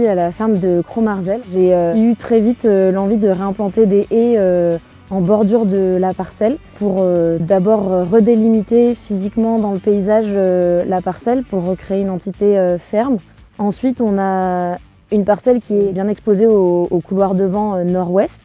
à la ferme de Cros-Marzel. J'ai eu très vite l'envie de réimplanter des haies en bordure de la parcelle pour d'abord redélimiter physiquement dans le paysage la parcelle pour recréer une entité ferme. Ensuite, on a une parcelle qui est bien exposée au couloir de vent nord-ouest.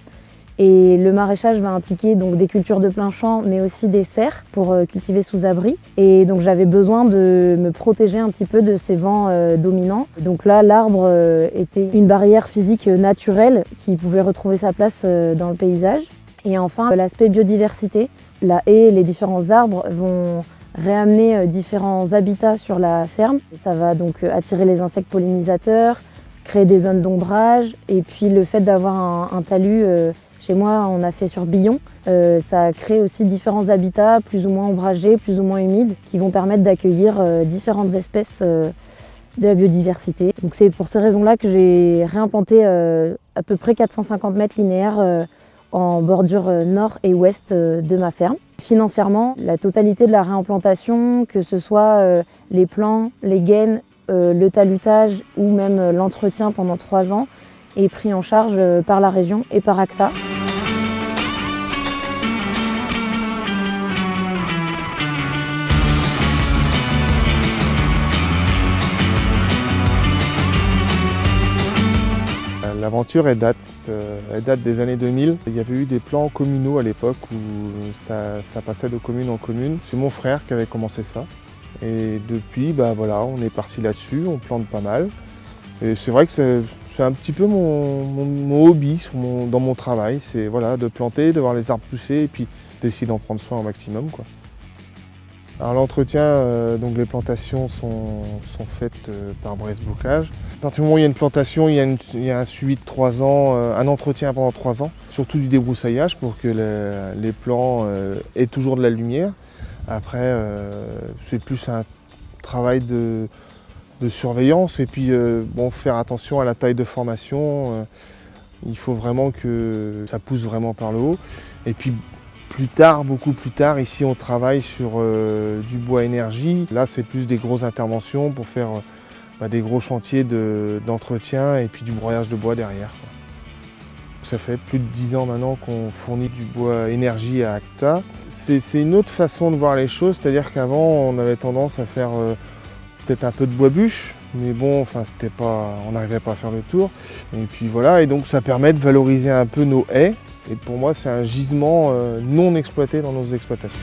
Et le maraîchage va impliquer donc des cultures de plein champ, mais aussi des serres pour cultiver sous abri. Et donc j'avais besoin de me protéger un petit peu de ces vents dominants. Donc là, l'arbre était une barrière physique naturelle qui pouvait retrouver sa place dans le paysage. Et enfin, l'aspect biodiversité. La haie et les différents arbres vont réamener différents habitats sur la ferme. Ça va donc attirer les insectes pollinisateurs, créer des zones d'ombrage. Et puis le fait d'avoir un talus, chez moi on a fait sur Billon, ça crée aussi différents habitats plus ou moins ombragés, plus ou moins humides, qui vont permettre d'accueillir différentes espèces de la biodiversité. Donc c'est pour ces raisons-là que j'ai réimplanté à peu près 450 mètres linéaires en bordure nord et ouest de ma ferme. Financièrement, la totalité de la réimplantation, que ce soit les plants, les gaines, le talutage ou même l'entretien pendant 3 ans, est pris en charge par la région et par ACTA. L'aventure, elle date des années 2000. Il y avait eu des plans communaux à l'époque où ça passait de commune en commune. C'est mon frère qui avait commencé ça. Et depuis, voilà, on est parti là-dessus, on plante pas mal. Et c'est vrai que c'est un petit peu mon hobby dans mon travail. C'est voilà, de planter, de voir les arbres pousser et puis d'essayer d'en prendre soin au maximum, quoi. Alors l'entretien, donc les plantations sont faites par Bresse-Bocage. À partir du moment où il y a une plantation, il y a un suivi de 3 ans, un entretien pendant 3 ans, surtout du débroussaillage pour que les plants aient toujours de la lumière. Après, c'est plus un travail de surveillance et puis faire attention à la taille de formation. Il faut vraiment que ça pousse vraiment par le haut. Et puis plus tard, beaucoup plus tard, ici on travaille sur du bois énergie. Là c'est plus des grosses interventions pour faire des gros chantiers d'entretien et puis du broyage de bois derrière, quoi. Ça fait plus de 10 ans maintenant qu'on fournit du bois énergie à ACTA. C'est une autre façon de voir les choses, c'est-à-dire qu'avant on avait tendance à faire peut-être un peu de bois bûche, mais bon, on n'arrivait pas à faire le tour. Et puis voilà, et donc ça permet de valoriser un peu nos haies. Et pour moi, c'est un gisement non exploité dans nos exploitations.